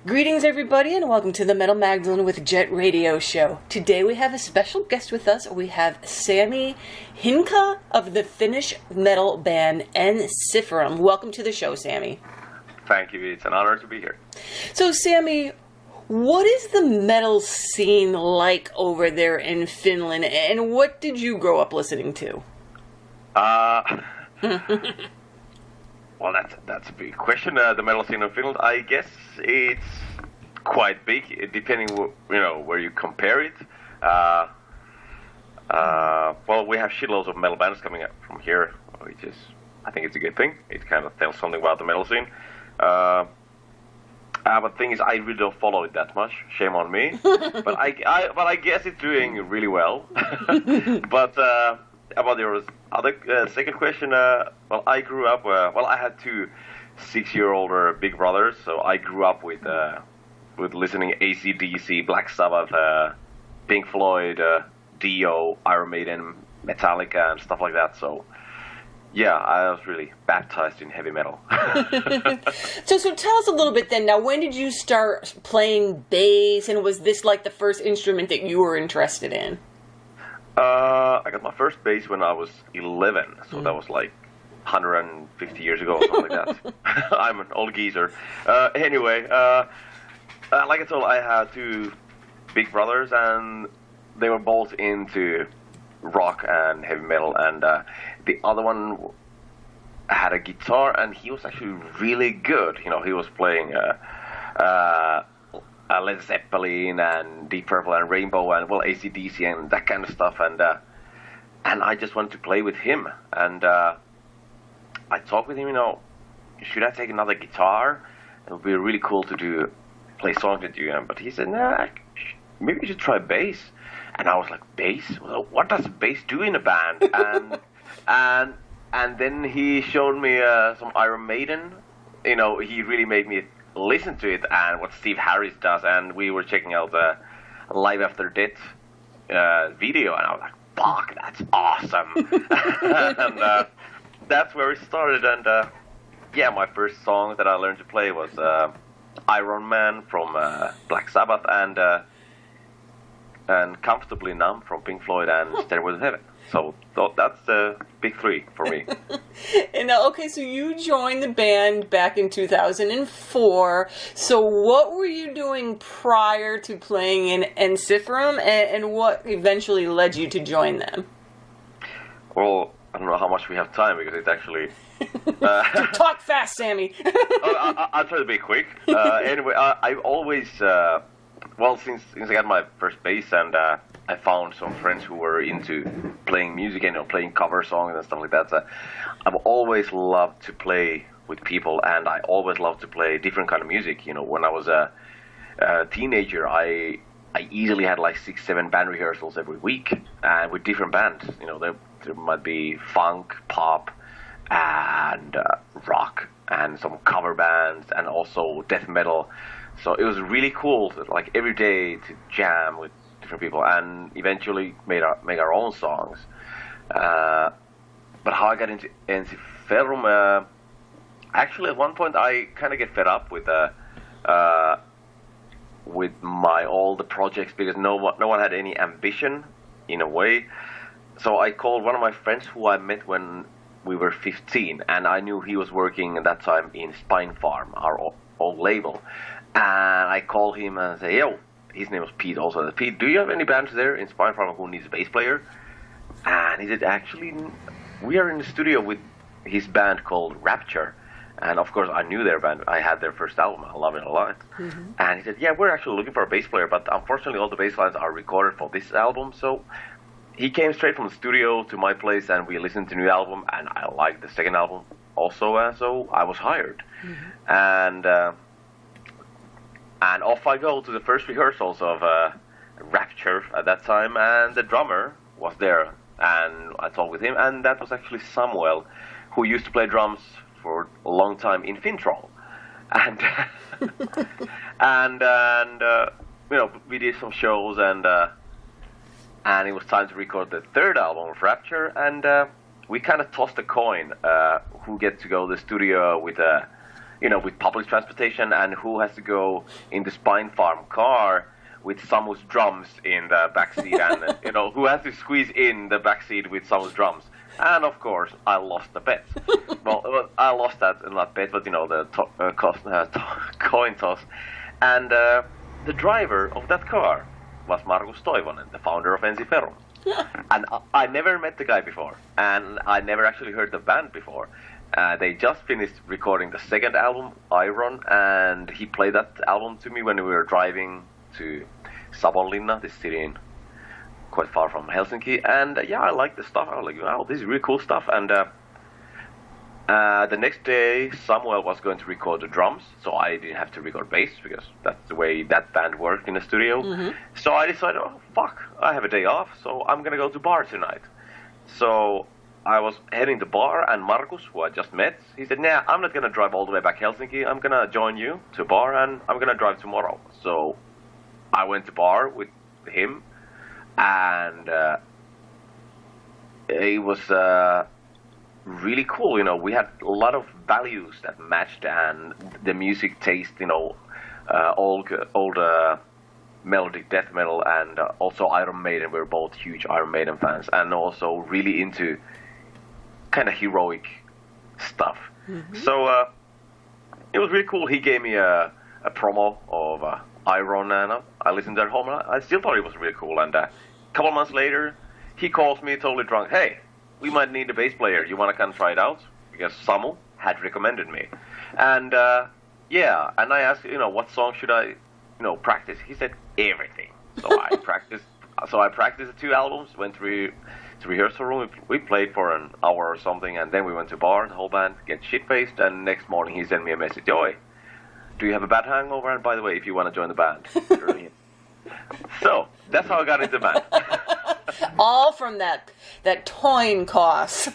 Greetings, everybody, and welcome to the Metal Magdalene with Jet Radio show. Today we have a special guest with us. We have Sami Hinkka of the Finnish metal band Ensiferum. Welcome to the show, Sami. Thank you. It's an honor to be here. So, Sami, what is the metal scene like over there in Finland, and what did you grow up listening to? Well, that's a big question. The metal scene in Finland, I guess it's quite big, depending where you compare it. Well, we have shitloads of metal bands coming up from here, which is, I think it's a good thing. It kind of tells something about the metal scene. But the thing is, I really don't follow it that much. Shame on me. but I guess it's doing really well. But about your other second question, well, I grew up. I had two 6-year-older big brothers, so I grew up with listening AC/DC, Black Sabbath, Pink Floyd, Dio, Iron Maiden, Metallica, and stuff like that. So, yeah, I was really baptized in heavy metal. So tell us a little bit then. Now, when did you start playing bass, and was this like the first instrument that you were interested in? I got my first bass when I was 11, so that was like 150 years ago or something like that. I'm an old geezer. Anyway, like I told, I had two big brothers, and they were both into rock and heavy metal, and the other one had a guitar, and he was actually really good. You know, he was playing Led Zeppelin and Deep Purple and Rainbow and, well, AC/DC and that kind of stuff, and I just wanted to play with him, and I talked with him, should I take another guitar? It would be really cool to play songs with you, but he said, nah, maybe you should try bass. And I was like, bass? Well, what does bass do in a band? And then he showed me some Iron Maiden. He really made me listen to it and what Steve Harris does, and we were checking out the Live After Death video, and I was like, fuck, that's awesome. And that's where it started, and yeah, my first song that I learned to play was Iron Man from Black Sabbath, and Comfortably Numb from Pink Floyd, and Stairway to Heaven. So that's the big three for me. And okay, so you joined the band back in 2004. So what were you doing prior to playing in Ensiferum, and what eventually led you to join them? Well, I don't know how much we have time, because it's actually... Talk fast, Sami. I'll try to be quick. Anyway, I've always... since I got my first bass, and I found some friends who were into playing music and playing cover songs and stuff like that. So I've always loved to play with people, and I always loved to play different kind of music. When I was a teenager, I easily had like 6-7 band rehearsals every week, and with different bands. There might be funk, pop, and rock, and some cover bands, and also death metal. So it was really cool, like every day, to jam with different people, and eventually make our own songs. But how I got into Ensiferum, actually at one point I kind of get fed up with all the projects, because no one had any ambition in a way. So I called one of my friends who I met when we were 15, and I knew he was working at that time in Spine Farm, our old label. And I called him and say, yo, his name was Pete also. I said, Pete, do you have any bands there in Spine Farm who needs a bass player? And he said, actually, we are in the studio with his band called Rapture. And of course, I knew their band. I had their first album. I love it a lot. Mm-hmm. And he said, yeah, we're actually looking for a bass player, but unfortunately all the bass lines are recorded for this album. So he came straight from the studio to my place, and we listened to the new album, and I liked the second album also, so I was hired. Mm-hmm. And off I go to the first rehearsals of Rapture at that time, and the drummer was there, and I talked with him, and that was actually Samuel, who used to play drums for a long time in Fintroll. And we did some shows, and it was time to record the third album of Rapture, and we kind of tossed a coin who get to go to the studio with with public transportation, and who has to go in the Spine Farm car with Samu's drums in the backseat, and who has to squeeze in the backseat with Samu's drums. And of course, I lost the bet. Well, I lost that, not bet, but the coin toss. And the driver of that car was Markus Toivonen, the founder of Ensiferum. And I never met the guy before, and I never actually heard the band before. They just finished recording the second album, Iron, and he played that album to me when we were driving to Savonlinna, this city in quite far from Helsinki. And I liked the stuff. I was like, wow, this is really cool stuff. And the next day, Samuel was going to record the drums, so I didn't have to record bass because that's the way that band worked in the studio. Mm-hmm. So I decided, oh, fuck, I have a day off, so I'm going to go to bar tonight. So I was heading to bar, and Markus, who I just met, he said, nah, I'm not going to drive all the way back Helsinki. I'm going to join you to bar, and I'm going to drive tomorrow. So I went to bar with him, and it was really cool. We had a lot of values that matched, and the music taste, old melodic death metal, and also Iron Maiden. We're both huge Iron Maiden fans, and also really into kind of heroic stuff. Mm-hmm. So it was really cool. He gave me a promo of Iron, and I listened at home, and I still thought it was really cool. And a couple months later, he calls me totally drunk. Hey, we might need a bass player. You want to come try it out? Because Samu had recommended me. And and I asked, what song should I, practice? He said everything. So I practiced. So I practiced the 2 albums. Went to rehearsal room. We played for an hour or something, and then we went to bar, the whole band, get shit faced. And next morning he sent me a message. Oi, do you have a bad hangover? And by the way, if you want to join the band. So that's how I got into the band. All from that coin toss.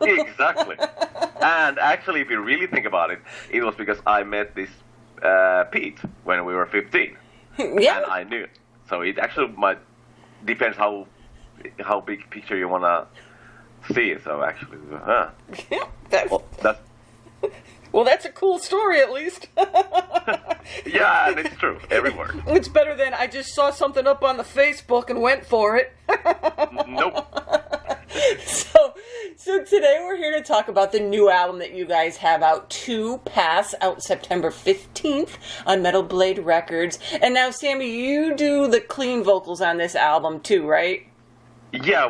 Exactly. And actually, if you really think about it, it was because I met this Pete when we were 15. Yeah. And I knew it. So it actually depends how big picture you want to see it. So actually, yeah, well, that's a cool story, at least. Yeah, and it's true. Every word. It's better than I just saw something up on the Facebook and went for it. Nope. So today we're here to talk about the new album that you guys have out, 2 Pass, out September 15th on Metal Blade Records. And now, Sami, you do the clean vocals on this album too, right? Yeah,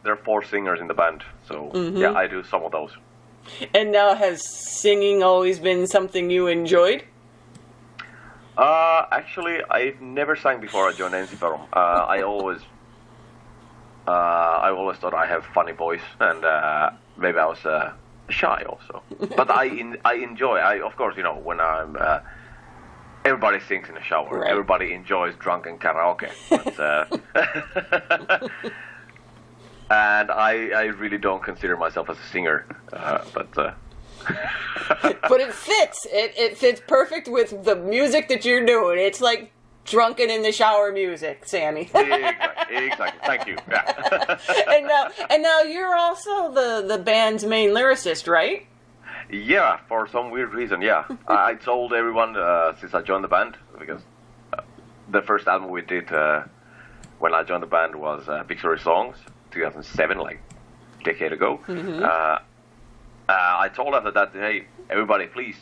there are 4 singers in the band. So, yeah, I do some of those. And now, has singing always been something you enjoyed? Actually, I've never sang before I joined Ensiferum. I always thought I have funny voice, and maybe I was shy also. But I enjoy. Of course, when I'm. Everybody sings in the shower. Right. Everybody enjoys drunken karaoke. But, and I really don't consider myself as a singer, but but it fits. It fits perfect with the music that you're doing. It's like drunken in the shower music, Sami. Exactly. Thank you. Yeah. and now you're also the band's main lyricist, right? Yeah, for some weird reason. Yeah, I told everyone since I joined the band, because the first album we did when I joined the band was Victory Songs. 2007, like a decade ago. Mm-hmm. I told after that, hey, everybody, please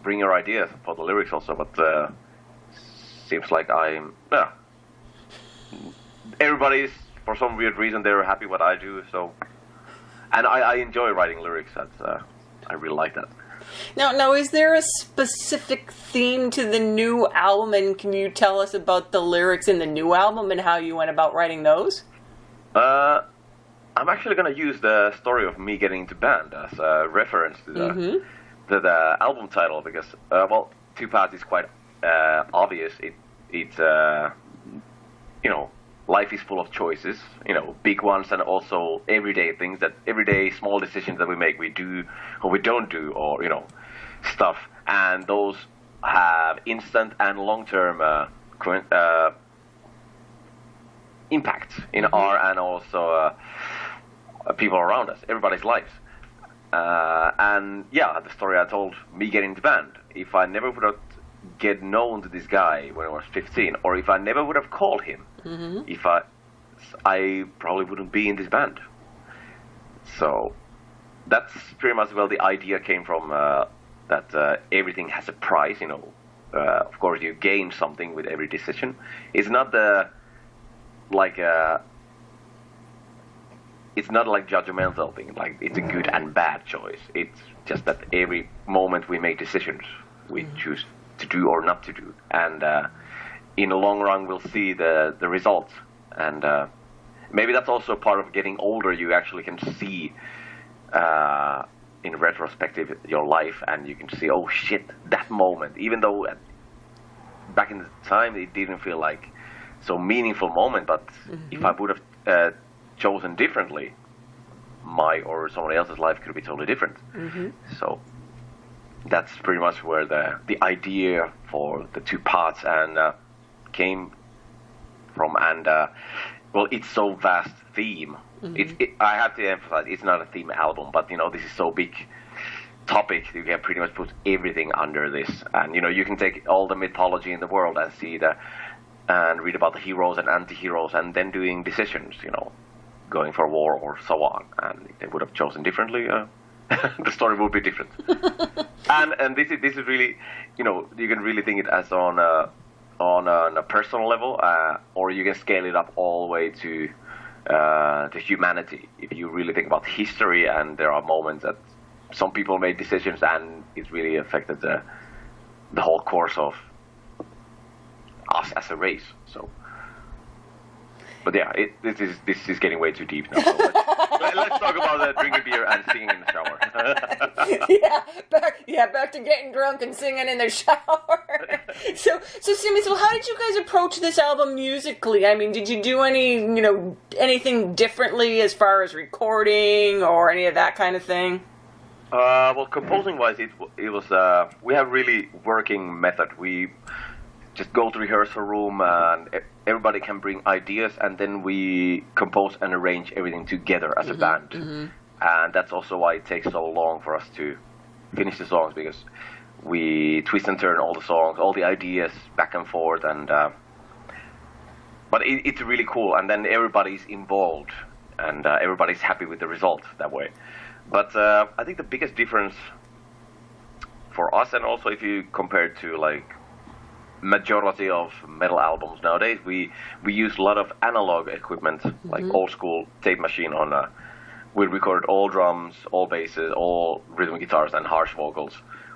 bring your ideas for the lyrics also. But seems like everybody's, for some weird reason, they're happy what I do. So, and I enjoy writing lyrics. I really like that. Now, is there a specific theme to the new album? And can you tell us about the lyrics in the new album and how you went about writing those? I'm actually going to use the story of me getting into band as a reference to the album title, because, 2 Paths is quite obvious. It's life is full of choices, big ones and also everyday things, everyday small decisions that we make, we do or we don't do, or, stuff. And those have instant and long-term impact in our and also people around us, everybody's lives. And yeah, the story I told, me getting the band. If I never would have get known to this guy when I was 15, or if I never would have called him, if I probably wouldn't be in this band. So that's pretty much where the idea came from. That everything has a price, you know. Of course, you gain something with every decision. It's not it's not like judgmental thing. Like it's a good and bad choice. It's just that every moment we make decisions, we choose to do or not to do, and in the long run, we'll see the results. And maybe that's also part of getting older. You actually can see. In retrospective your life, and you can see, oh shit, that moment, even though back in the time it didn't feel like so meaningful moment, but if I would have chosen differently, my or someone else's life could be totally different. So that's pretty much where the idea for the two parts and came from. And well, it's so vast theme. I have to emphasize, it's not a theme album, but you know, this is so big topic, you can pretty much put everything under this. And you know, you can take all the mythology in the world and see and read about the heroes and anti-heroes, and then doing decisions, you know, going for war or so on. And if they would have chosen differently, the story would be different. and this is really, you know, you can really think it as on a personal level, or you can scale it up all the way to humanity. If you really think about history, and there are moments that some people made decisions and it really affected the whole course of us as a race. So, but yeah, this is getting way too deep now. So let's talk about drinking beer and singing in the shower. back to getting drunk and singing in the shower. So Sami, how did you guys approach this album musically? I mean, did you do anything differently as far as recording or any of that kind of thing? Well, composing wise, it was we have really working method. We just go to rehearsal room and everybody can bring ideas, and then we compose and arrange everything together as a band. And that's also why it takes so long for us to finish the songs, because we twist and turn all the songs, all the ideas back and forth, and but it's really cool, and then everybody's involved and everybody's happy with the result that way. But I think the biggest difference for us, and also if you compare it to like majority of metal albums nowadays, we use a lot of analog equipment, like old school tape machine on we recorded all drums, all basses, all rhythm guitars and harsh vocals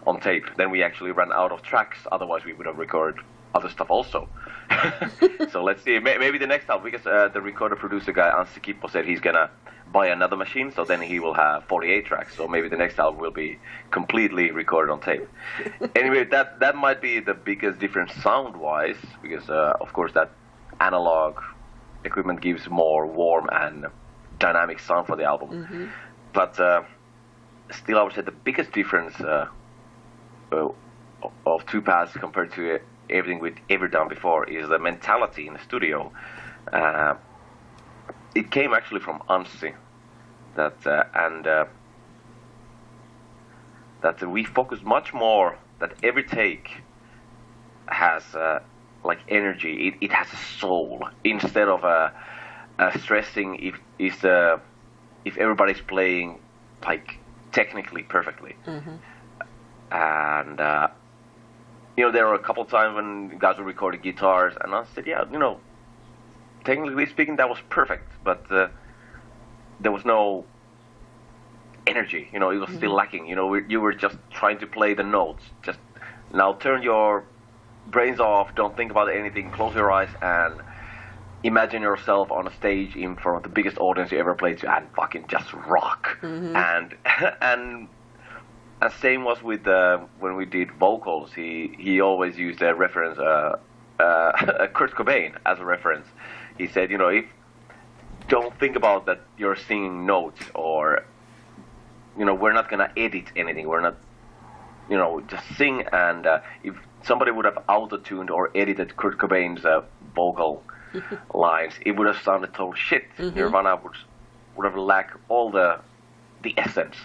on tape. Then we actually ran out of tracks, otherwise we would have recorded other stuff also. So let's see, maybe the next album, because the recorder producer guy Anssi Kippo said he's gonna buy another machine, so then he will have 48 tracks, so maybe the next album will be completely recorded on tape. Anyway, that might be the biggest difference sound wise, because of course that analog equipment gives more warm and dynamic sound for the album. But still I would say the biggest difference of two paths compared to everything we've ever done before is the mentality in the studio. It came actually from Anssi, that we focus much more, that every take has like energy, it has a soul, instead of stressing if everybody's playing like technically perfectly. And you know, there were a couple times when guys were recording guitars, and I said, yeah, you know, technically speaking, that was perfect, but there was no energy. You know, it was still lacking. You know, you were just trying to play the notes. Just now, turn your brains off. Don't think about anything. Close your eyes and imagine yourself on a stage in front of the biggest audience you ever played to, and fucking just rock. And same was with when we did vocals. He always used a reference, Kurt Cobain as a reference. He said, you know, don't think about that you're singing notes, or, you know, we're not going to edit anything. We're not, you know, just sing. And if somebody would have auto-tuned or edited Kurt Cobain's vocal lines, it would have sounded total shit. Nirvana would have lacked all the essence.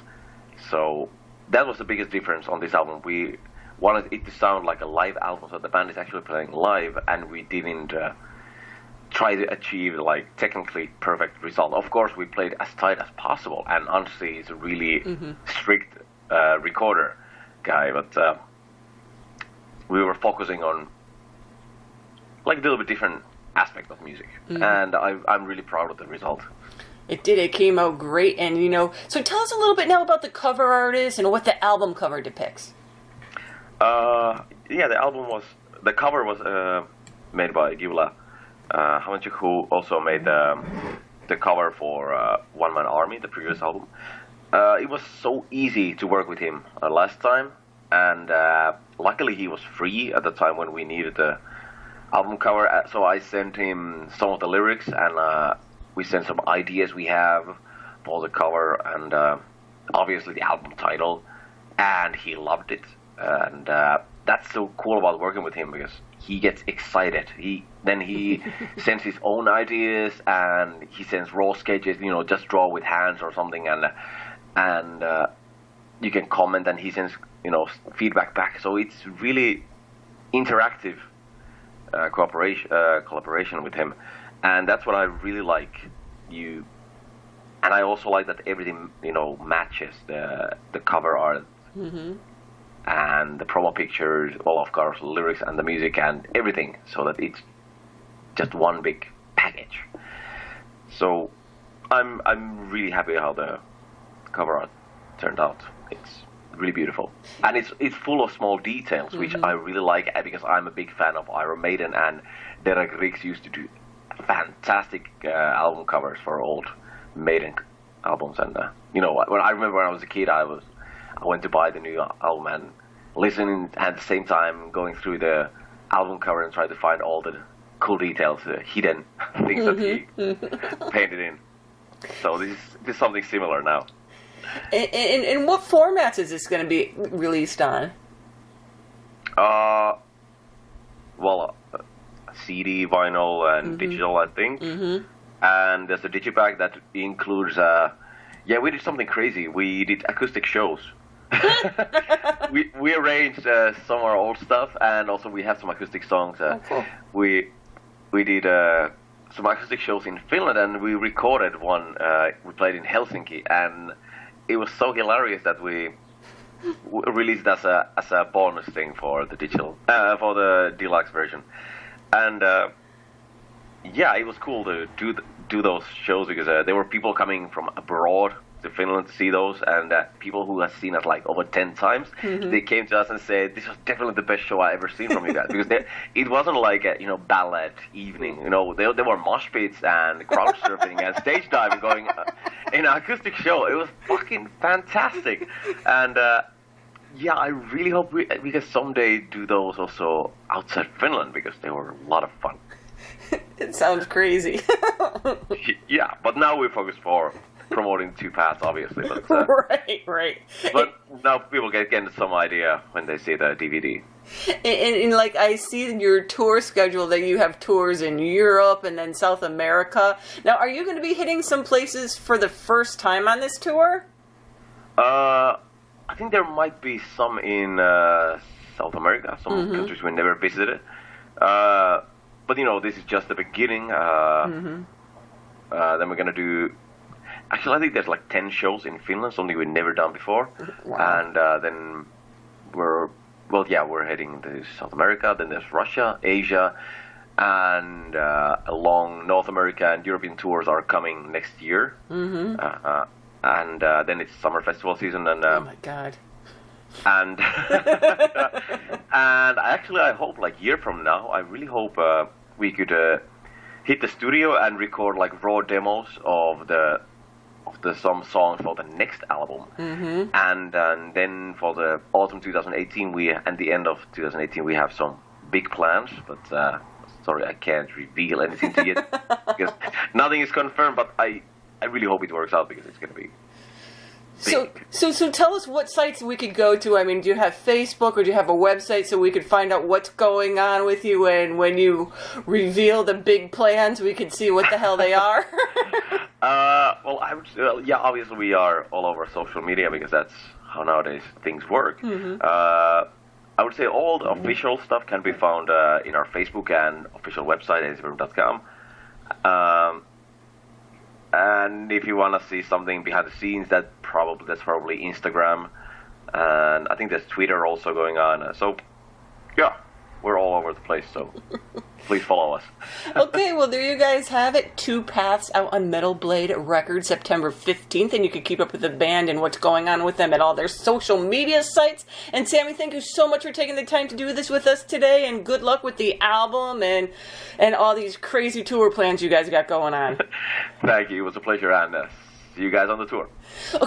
So that was the biggest difference on this album. We wanted it to sound like a live album, so the band is actually playing live, and we didn't try to achieve like technically perfect result. Of course, we played as tight as possible, and Anssi is a really strict recorder guy, but we were focusing on like a little bit different aspect of music, and I'm really proud of the result. It did. It came out great, and so tell us a little bit now about the cover artist and what the album cover depicts. Yeah, the cover was made by Gyula Hamanchuk, who also made the cover for One Man Army, the previous album. It was so easy to work with him last time, and luckily he was free at the time when we needed the album cover, so I sent him some of the lyrics, and we sent some ideas we have for the cover, and obviously the album title, and he loved it. And that's so cool about working with him, because he gets excited. He sends his own ideas, and he sends raw sketches, just draw with hands or something, and you can comment, and he sends feedback back. So it's really interactive collaboration with him, and that's what I really like. And I also like that everything matches the cover art. And the promo pictures, well, of course, lyrics and the music and everything, so that it's just one big package. So I'm really happy how the cover art turned out. It's really beautiful, and it's full of small details, which I really like, because I'm a big fan of Iron Maiden, and Derek Riggs used to do fantastic album covers for old Maiden albums. And when I remember when I was a kid, I went to buy the new album and listening at the same time, going through the album cover and trying to find all the cool details, hidden things that he painted in. So this is something similar now. And what formats is this going to be released on? CD, vinyl, and digital, I think. And there's a digipack that includes. We did something crazy. We did acoustic shows. we arranged some of our old stuff, and also we have some acoustic songs. Cool. We did some acoustic shows in Finland, and we recorded one. We played in Helsinki, and it was so hilarious that we released as a bonus thing for the digital for the deluxe version. And it was cool to do those shows, because there were people coming from abroad to Finland to see those, and people who have seen us like over 10 times, they came to us and said, "This was definitely the best show I ever seen from you guys," because it wasn't like a ballet evening. There were mosh pits and crowd surfing and stage diving going in an acoustic show. It was fucking fantastic, and I really hope we can someday do those also outside Finland, because they were a lot of fun. It sounds crazy. Yeah, but now we focus for promoting two paths, obviously. But, right. But now people get some idea when they see the DVD. And like I see in your tour schedule that you have tours in Europe and then South America. Now, are you going to be hitting some places for the first time on this tour? I think there might be some in South America, some countries we never visited. But this is just the beginning. Then we're gonna do. Actually, I think there's like 10 shows in Finland, something we've never done before. Wow. And then we're heading to South America. Then there's Russia, Asia, and along North America and European tours are coming next year. And then it's summer festival season. And oh my God. And and I hope like year from now, I really hope we could hit the studio and record like raw demos of some songs for the next album. And then for the autumn 2018 and the end of 2018 we have some big plans, but sorry, I can't reveal anything to you because nothing is confirmed, but I really hope it works out, because it's going to be big. So tell us what sites we could go to. I mean, do you have Facebook, or do you have a website so we could find out what's going on with you, and when you reveal the big plans we could see what the hell they are? Well, yeah, obviously we are all over social media because that's how nowadays things work. I would say all the official stuff can be found in our Facebook and official website, ensiferum.com. And if you want to see something behind the scenes, that's probably Instagram, and I think there's Twitter also going on. So, yeah, we're all over the place. So, please follow us. Okay, well, there you guys have it. Two Paths out on Metal Blade Records, September 15th, and you can keep up with the band and what's going on with them at all their social media sites. And Sami, thank you so much for taking the time to do this with us today, and good luck with the album and all these crazy tour plans you guys got going on. Thank you. It was a pleasure, and see you guys on the tour. Okay.